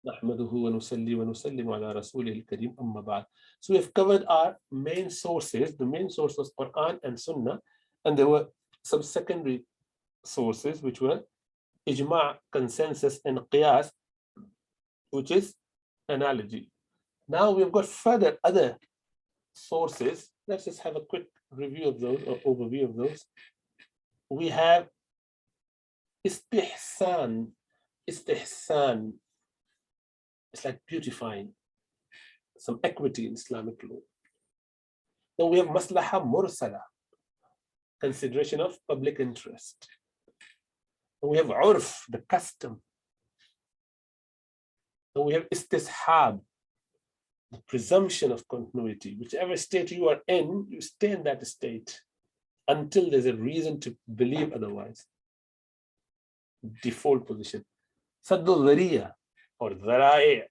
نحمده ونصلي ونسلم على رسوله الكريم أما بعد. So we have covered our main sources. The main source was Quran and Sunnah, and there were some secondary sources which were Ijma', consensus, and Qiyas, which is analogy. Now we've got further other sources. Let's just have a quick review of those or overview of those. We have istihsan. Istihsan. It's like beautifying, some equity in Islamic law. Then we have maslaha mursala, consideration of public interest. And we have urf, the custom. And we have istishab, the presumption of continuity. Whichever state you are in, you stay in that state until there's a reason to believe otherwise. Default position. Saddul dhariya or dhara'i,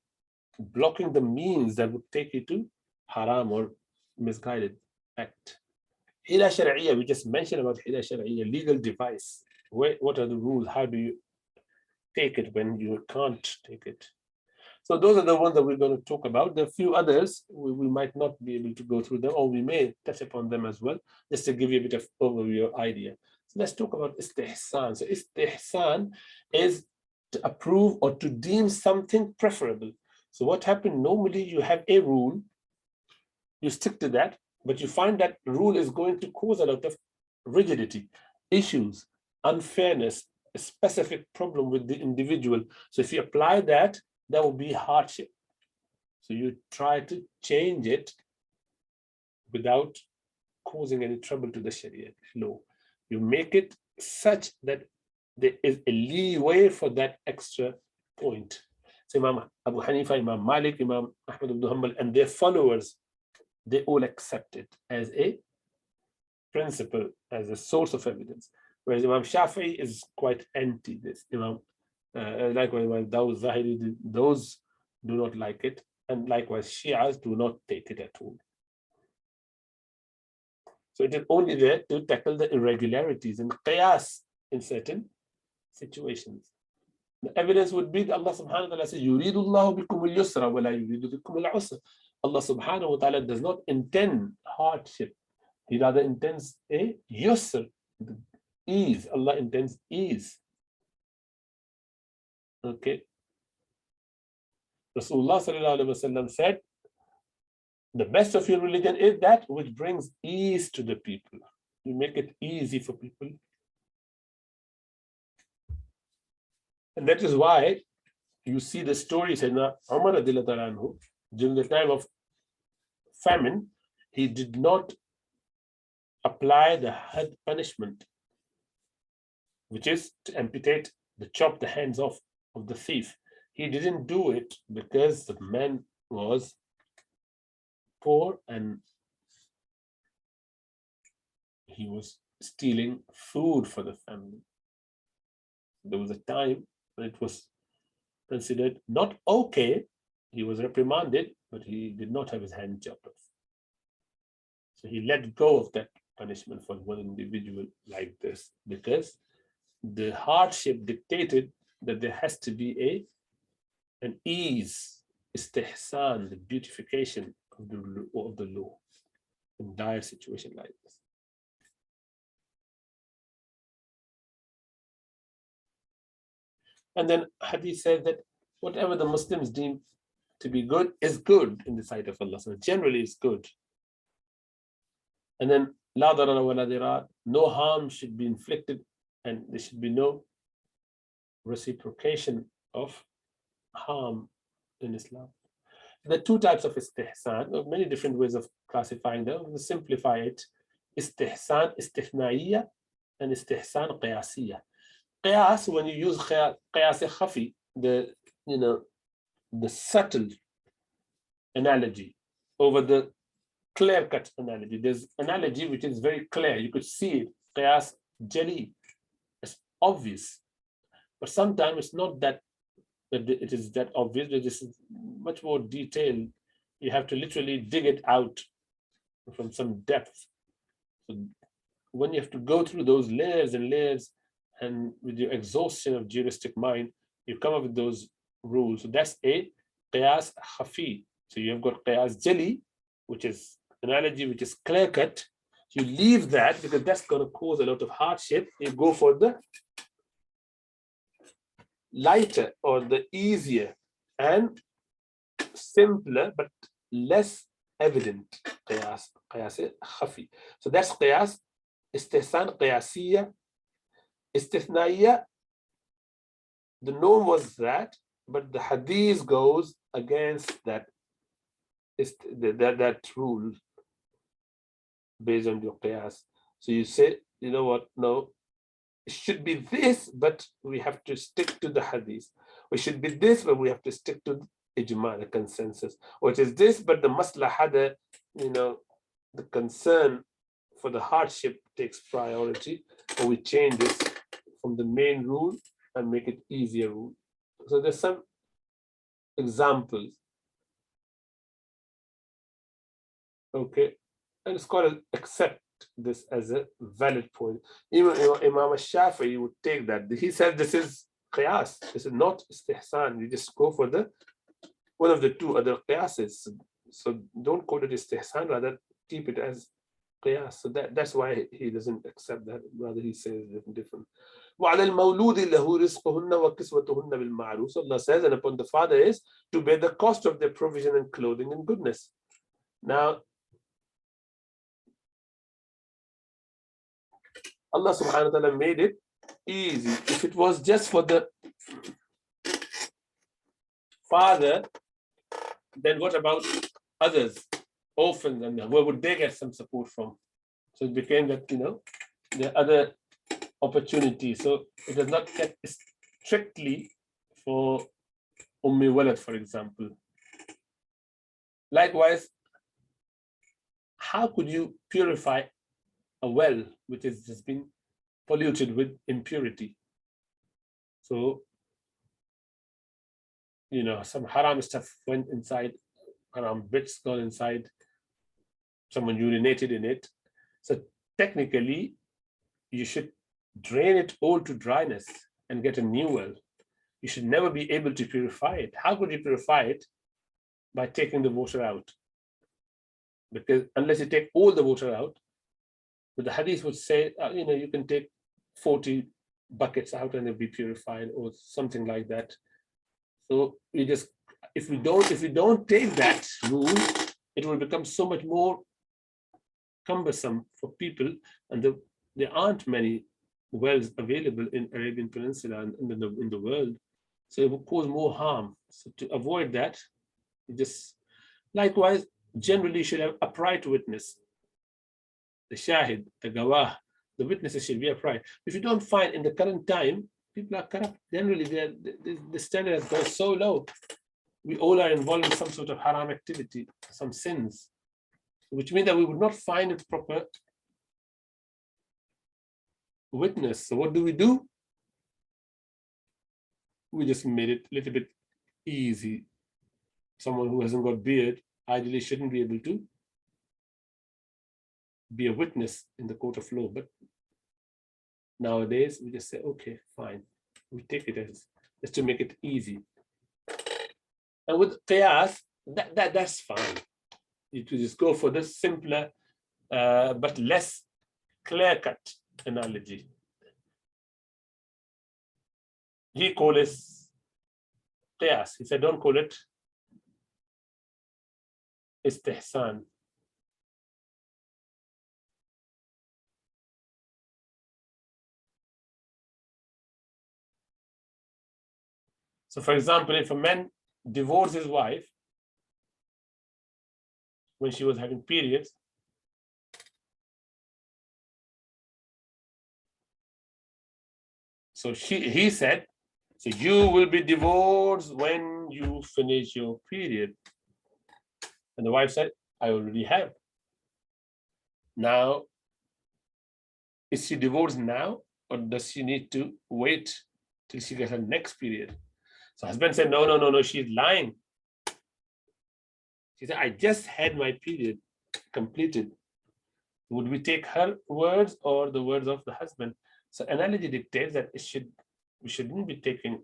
blocking the means that would take you to haram or misguided act. Hila shar'iyya, we just mentioned about hila shar'iyya, legal device. What are the rules? How do you take it when you can't take it? So those are the ones that we're going to talk about. There are a few others. We might not be able to go through them, or we may touch upon them as well, just to give you a bit of overview or idea. So let's talk about istihsan. So istihsan is to approve or to deem something preferable. So what happened, normally you have a rule, you stick to that, but you find that rule is going to cause a lot of rigidity, issues, unfairness, a specific problem with the individual. So if you apply that, that will be hardship. So you try to change it without causing any trouble to the Sharia law. You make it such that there is a leeway for that extra point. So Imam Abu Hanifa, Imam Malik, Imam Ahmad ibn Hanbal, and their followers, they all accept it as a principle, as a source of evidence. Whereas Imam Shafi'i is quite anti this. Likewise, Imam Dawud Zahiri, those do not like it, and likewise Shias do not take it at all. So it is only there to tackle the irregularities and qiyas in certain situations. The evidence would be that Allah subhanahu wa ta'ala says, يُرِيدُ اللَّهُ بِكُمُ الْيُسْرَ وَلَا يُرِيدُ بِكُمُ الْعُسْرَ. Allah subhanahu wa ta'ala does not intend hardship. He rather intends a yusr, ease. Allah intends ease. Okay. Rasulullah sallallahu alaihi wasallam said, the best of your religion is that which brings ease to the people. You make it easy for people. And that is why you see the story, Sayyidina Umar radhiyallahu anhu, during the time of famine, he did not apply the had punishment, which is to amputate, to chop the hands off of the thief. He didn't do it because the man was poor and he was stealing food for the family. There was a time when it was considered not okay. He was reprimanded, but he did not have his hand chopped off. So he let go of that punishment for one individual like this, because the hardship dictated that there has to be an ease, istihsan, the beautification of the law in dire situation like this. And then Hadith says that whatever the Muslims deem to be good is good in the sight of Allah. So generally it's good. And then la darara wa la dirar, no harm should be inflicted, and there should be no reciprocation of harm in Islam. There are two types of istihsan, there are many different ways of classifying them. We'll simplify it. Istihsan istithnaiyya and istihsan qiyasiyya. Qiyas, when you use qiyas khafi, the subtle analogy over the clear-cut analogy. There's analogy which is very clear. You could see it. Qiyas jali. It's obvious. But sometimes it's not that it is that obvious. There is much more detail. You have to literally dig it out from some depth. So when you have to go through those layers and layers, and with your exhaustion of juristic mind, you come up with those rule. So that's a qiyas khafi. So you have got qiyas jali, which is analogy which is clear cut. You leave that because that's going to cause a lot of hardship. You go for the lighter or the easier and simpler but less evident qiyas khafi. So that's qiyas istihsan qiyasiyya istithnaiya. The norm was that, but the hadith goes against that rule based on your qiyas. So you say, you know what, no, it should be this, but we have to stick to the hadith. We should be this, but we have to stick to ijma, the consensus. Or it is this, but the maslaha, the concern for the hardship takes priority, or we change this from the main rule and make it easier rule. So there's some examples. Okay, and scholars accept this as a valid point. Even Imam al-Shafi'i would take that. He said this is qiyas, this is not istihsan. You just go for the one of the two other qiyases. So don't call it istihsan, rather keep it as qiyas. So that's why he doesn't accept that, rather he says different. وَعَلَى الْمَوْلُودِ لَهُ رِزْقُهُنَّ وَكِسْوَتُهُنَّ بِالْمَعْرُوفِ. So Allah says, and upon the father is to bear the cost of their provision and clothing and goodness. Now, Allah subhanahu wa ta'ala made it easy. If it was just for the father, then what about others, orphans, and where would they get some support from? So it became that, there are other opportunities. So it was not kept strictly for Ummi Walad, for example. Likewise, how could you purify a well which has just been polluted with impurity? So, some haram stuff went inside, haram bits got inside, someone urinated in it. So technically, you should drain it all to dryness and get a new well. You should never be able to purify it. How could you purify it? By taking the water out. Because unless you take all the water out, but the hadith would say, you can take 40 buckets out and it'll be purified or something like that. So if we don't take that rule, it will become so much more cumbersome for people, and there aren't many wells available in Arabian Peninsula and in the world. So it will cause more harm. So to avoid that, likewise, generally you should have upright witness. The shahid, the gawah, the witnesses should be upright. If you don't find in the current time, people are corrupt. Generally, the standard has gone so low. We all are involved in some sort of haram activity, some sins, which means that we would not find a proper witness. So what do? We just made it a little bit easy. Someone who hasn't got beard ideally shouldn't be able to be a witness in the court of law. But nowadays, we just say, okay, fine. We take it as just to make it easy. And with qiyas, that's fine. You just go for the simpler but less clear-cut analogy. He called it qiyas. He said, don't call it istihsan. So for example, if a man divorced his wife when she was having periods, so he said, so you will be divorced when you finish your period. And the wife said, I already have. Now, is she divorced now, or does she need to wait till she gets her next period? So husband said, no, she's lying. She said, I just had my period completed. Would we take her words or the words of the husband? So analogy dictates that we shouldn't be taking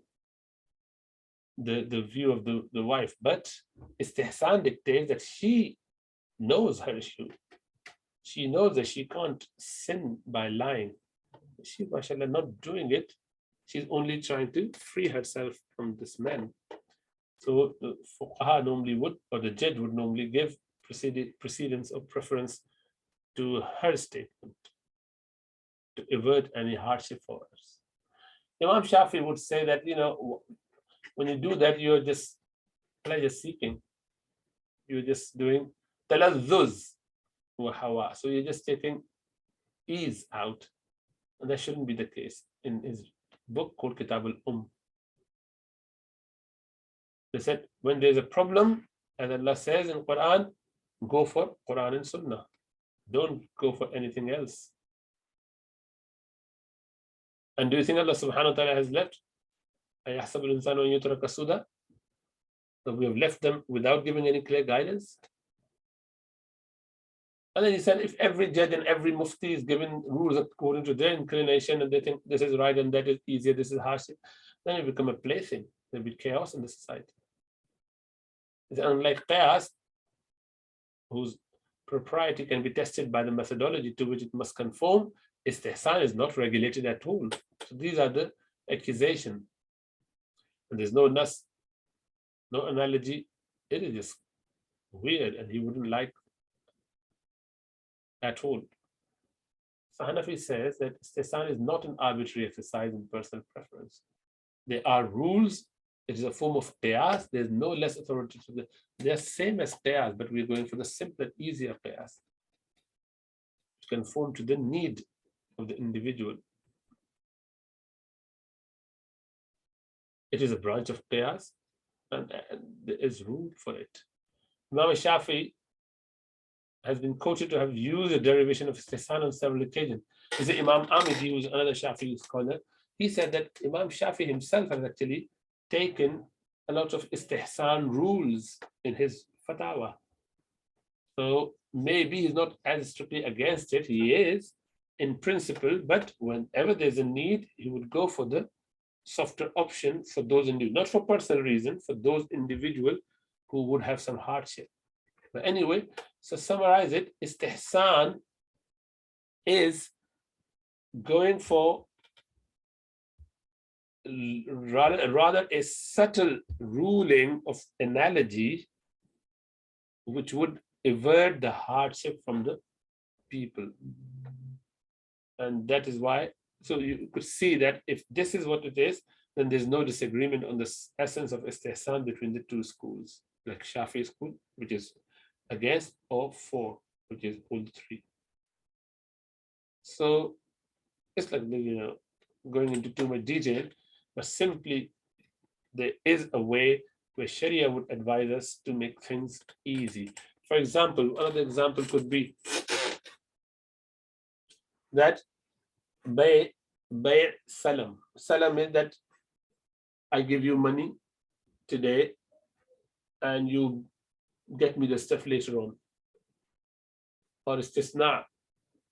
the view of the wife, but istihsan dictates that she knows her issue. She knows that she can't sin by lying. She, mashallah, not doing it. She's only trying to free herself from this man. So the fuqaha normally would, or the judge would normally give precedence or preference to her statement to avert any hardship for us. Imam Shafi would say that, when you do that, you're just pleasure seeking. You're just doing talazzuz wa hawa. So you're just taking ease out. And that shouldn't be the case. In his book called Kitab al-Umm, they said, when there's a problem, as Allah says in Quran, go for Quran and Sunnah. Don't go for anything else. And do you think Allah subhanahu wa ta'ala has left? That we have left them without giving any clear guidance? And then he said, if every judge and every mufti is given rules according to their inclination and they think this is right and that is easier, this is hardship, then it become a plaything. There'll be chaos in the society. It's unlike qiyas, whose propriety can be tested by the methodology to which it must conform. Istihsan is not regulated at all. So these are the accusations. And there's no nas, no analogy. It is just weird, and he wouldn't like at all. So Hanafi says that istihsan is not an arbitrary exercise in personal preference. There are rules. It is a form of qiyas. There's no less authority to the. They're same as qiyas, but we're going for the simpler, easier qiyas to conform to the need of the individual. It is a branch of qiyas, and there is room for it. Imam Shafi has been quoted to have used a derivation of istihsan on several occasions. Is it Imam Amidi, who's another Shafi scholar? He said that Imam Shafi himself has actually taken a lot of istihsan rules in his fatwa. So maybe he's not as strictly against it. He is in principle, but whenever there's a need, he would go for the softer option for those individuals, not for personal reasons, for those individuals who would have some hardship. But anyway, so summarize it, istihsan is going for rather a subtle ruling of analogy which would avert the hardship from the people. And that is why, so you could see that if this is what it is, then there's no disagreement on the essence of istihsan between the two schools, like Shafi school, which is against, or for, which is all three. So it's like, going into too much detail, but simply there is a way where Sharia would advise us to make things easy. For example, another example could be that bay salam. Salam is that I give you money today and you get me the stuff later on. Or istisna,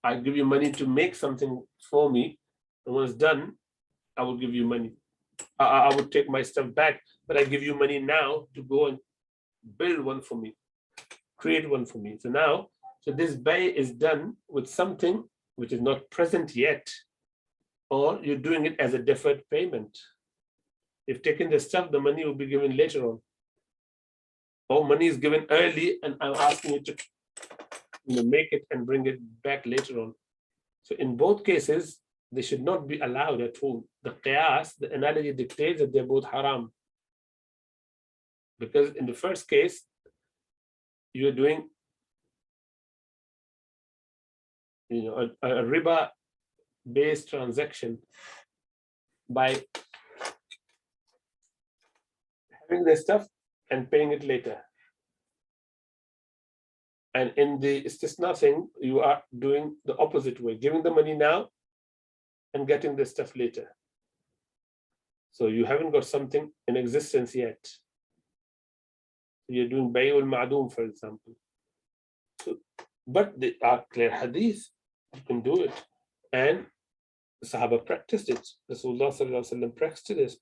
I give you money to make something for me, and when it's done, I will give you money. I would take my stuff back, but I give you money now to go and build one for me, create one for me. So now, this bay is done with something which is not present yet, or you're doing it as a deferred payment. If taking the stuff, the money will be given later on. Or money is given early and I'm asking you to make it and bring it back later on. So in both cases, they should not be allowed at all. The qiyas, the analogy dictates that they're both haram. Because in the first case, you're doing a riba-based transaction by having the stuff and paying it later. And in the istisna thing, you are doing the opposite way, giving the money now and getting the stuff later. So you haven't got something in existence yet. You're doing bay'ul ma'doom, for example. So, but there are clear hadith, you can do it. And the Sahaba practiced it. Rasulullah sallallahu alaihi wasallam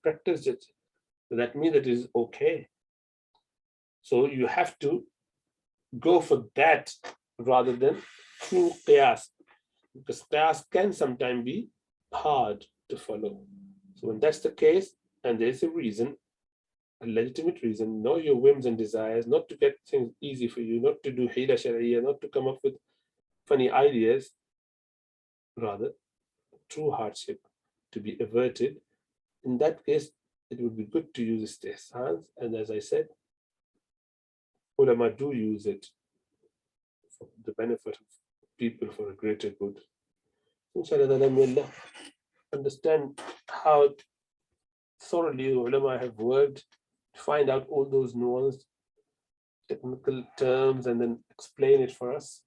practiced it. that means that it is okay. So you have to go for that rather than through qiyas, because qiyas can sometimes be hard to follow. So when that's the case, and there's a reason, a legitimate reason, know your whims and desires, not to get things easy for you, not to do hila sharia, not to come up with funny ideas, rather true hardship to be averted. In that case, it would be good to use istihsan, and as I said, ulama do use it for the benefit of people for a greater good. Inshallah, may Allah understand how thoroughly ulama have worked to find out all those nuanced technical terms and then explain it for us,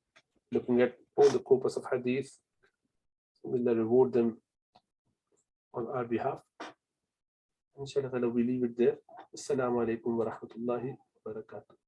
looking at all the corpus of hadith. Will Allah reward them on our behalf. Inshallah, we leave it there. Assalamu alaikum wa rahmatullahi wa barakatuh.